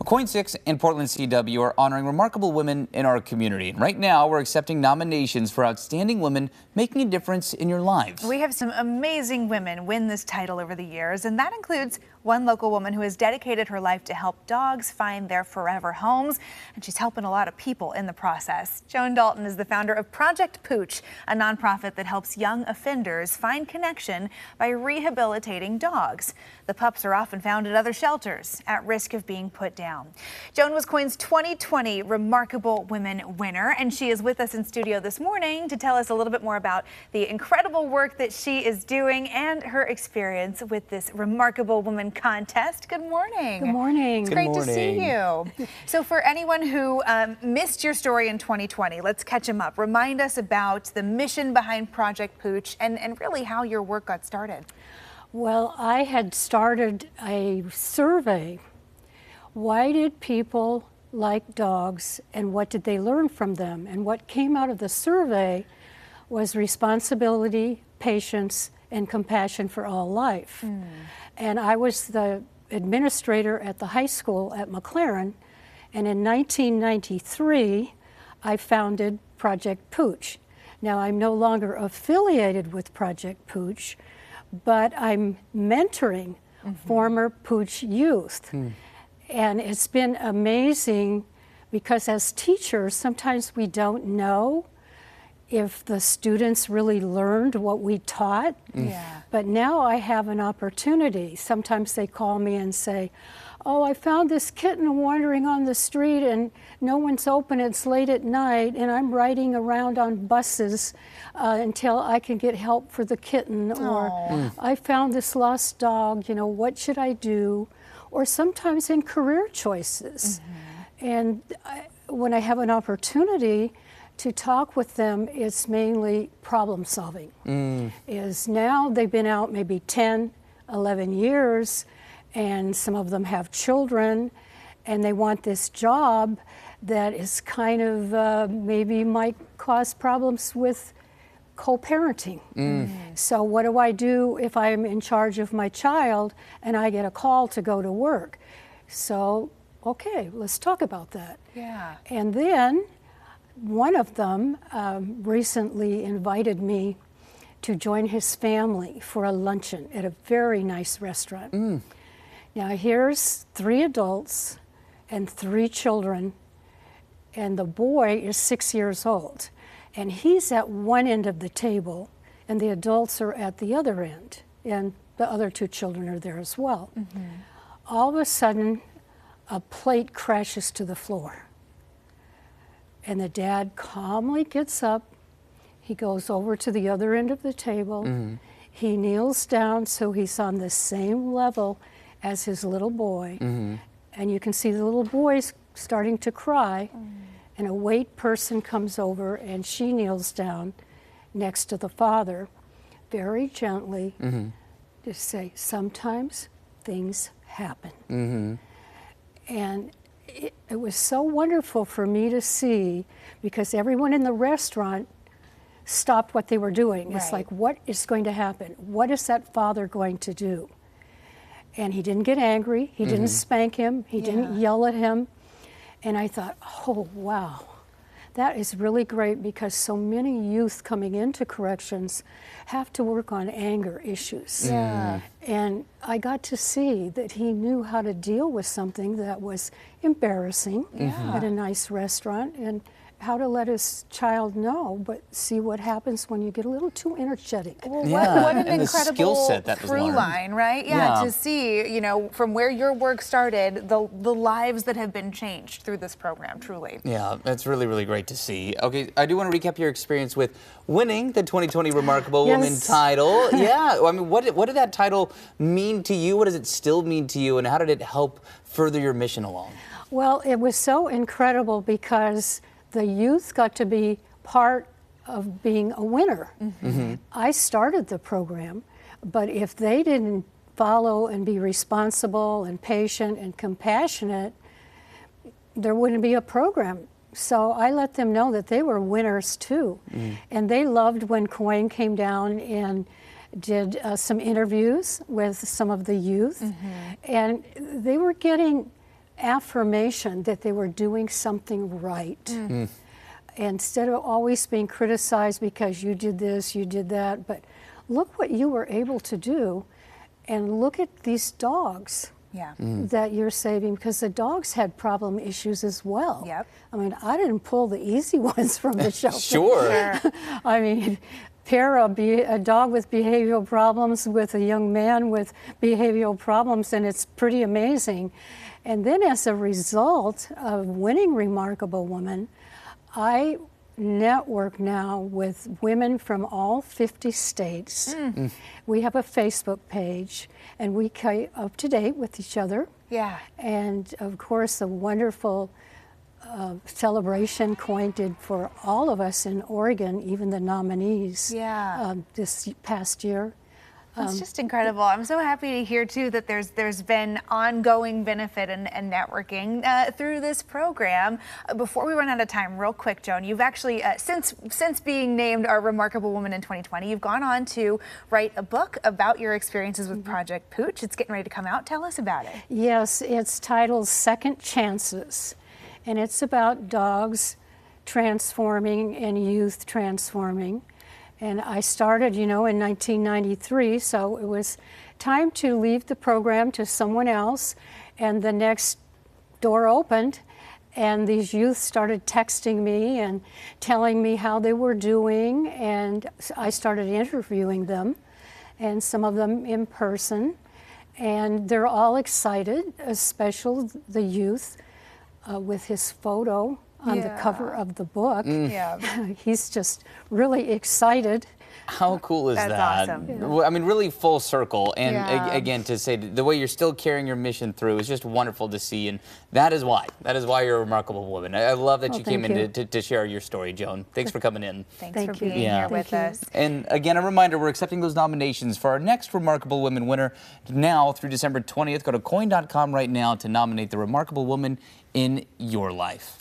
KOIN 6 and Portland CW are honoring remarkable women in our community. Right now, we're accepting nominations for outstanding women making a difference in your lives. We have some amazing women win this title over the years, and that includes one local woman who has dedicated her life to help dogs find their forever homes, and she's helping a lot of people in the process. Joan Dalton is the founder of Project Pooch, a nonprofit that helps young offenders find connection by rehabilitating dogs. The pups are often found at other shelters at risk of being put down. Joan was KOIN's 2020 Remarkable Women winner, and she is with us in studio this morning to tell us a little bit more about the incredible work that she is doing and her experience with this Remarkable Woman contest. Good morning. Good morning. It's great to see you. So for anyone who missed your story in 2020, let's catch them up. Remind us about the mission behind Project Pooch and really how your work got started. Well, I had started a survey. Why did people like dogs and what did they learn from them? And what came out of the survey was responsibility, patience, and compassion for all life. And I was the administrator at the high school at McLaren, and in 1993, I founded Project Pooch. Now, I'm no longer affiliated with Project Pooch, but I'm mentoring former Pooch youth. And it's been amazing because as teachers, sometimes we don't know if the students really learned what we taught. But now I have an opportunity. Sometimes they call me and say, oh, I found this kitten wandering on the street and no one's open, it's late at night, and I'm riding around on buses until I can get help for the kitten. Or I found this lost dog, you know, what should I do? Or sometimes in career choices. And when I have an opportunity to talk with them, it's mainly problem solving. Is now they've been out maybe 10, 11 years, and some of them have children, and they want this job that is kind of maybe might cause problems with co-parenting. So what do I do if I'm in charge of my child and I get a call to go to work? So, okay, let's talk about that. And then one of them recently invited me to join his family for a luncheon at a very nice restaurant. Now here's 3 adults and 3 children, and the boy is 6 years old. And he's at one end of the table, and the adults are at the other end, and the other 2 children are there as well. All of a sudden, a plate crashes to the floor. And the dad calmly gets up, he goes over to the other end of the table, he kneels down so he's on the same level as his little boy, and you can see the little boy's starting to cry, and a wait person comes over and she kneels down next to the father, very gently, to say, sometimes things happen. And it was so wonderful for me to see, because everyone in the restaurant stopped what they were doing. It's like, what is going to happen? What is that father going to do? And he didn't get angry, he didn't spank him, he didn't yell at him. And I thought, oh, wow, that is really great, because so many youth coming into corrections have to work on anger issues. And I got to see that he knew how to deal with something that was embarrassing at a nice restaurant, and how to let his child know, but see what happens when you get a little too energetic. Well, what an incredible through line, right? To see, you know, from where your work started, the lives that have been changed through this program, truly. Yeah, that's really, really great to see. Okay, I do want to recap your experience with winning the 2020 Remarkable Woman title. I mean, what did that title mean to you? What does it still mean to you? And how did it help further your mission along? Well, it was so incredible because the youth got to be part of being a winner. I started the program, but if they didn't follow and be responsible and patient and compassionate, there wouldn't be a program. So I let them know that they were winners too. And they loved when KOIN came down and did some interviews with some of the youth. And they were getting affirmation that they were doing something right. Instead of always being criticized because you did this, you did that, but look what you were able to do, and look at these dogs that you're saving, because the dogs had problem issues as well. I mean, I didn't pull the easy ones from the shelf. Sure. I mean, pair a dog with behavioral problems with a young man with behavioral problems, and it's pretty amazing. And then as a result of winning Remarkable Woman, I network now with women from all 50 states. We have a Facebook page, and we keep up to date with each other. And of course, a wonderful celebration KOIN did for all of us in Oregon, even the nominees this past year. It's just incredible. I'm so happy to hear too that there's been ongoing benefit and networking through this program. Before we run out of time, real quick, Joan, you've actually since being named our Remarkable Woman in 2020, you've gone on to write a book about your experiences with Project Pooch. It's getting ready to come out. Tell us about it. Yes, it's titled Second Chances, and it's about dogs transforming and youth transforming. And I started, you know, in 1993, so it was time to leave the program to someone else, and the next door opened, and these youth started texting me and telling me how they were doing, and I started interviewing them, and some of them in person, and they're all excited, especially the youth with his photo on the cover of the book. He's just really excited. How cool is that? That's awesome. I mean, really full circle. And again, to say the way you're still carrying your mission through is just wonderful to see. And that is why. That is why you're a remarkable woman. I love that you came in to share your story, Joan. Thanks for coming in. Thanks for being here with us. And again, a reminder, we're accepting those nominations for our next Remarkable Women winner now through December 20th. Go to KOIN.com right now to nominate the Remarkable Woman in your life.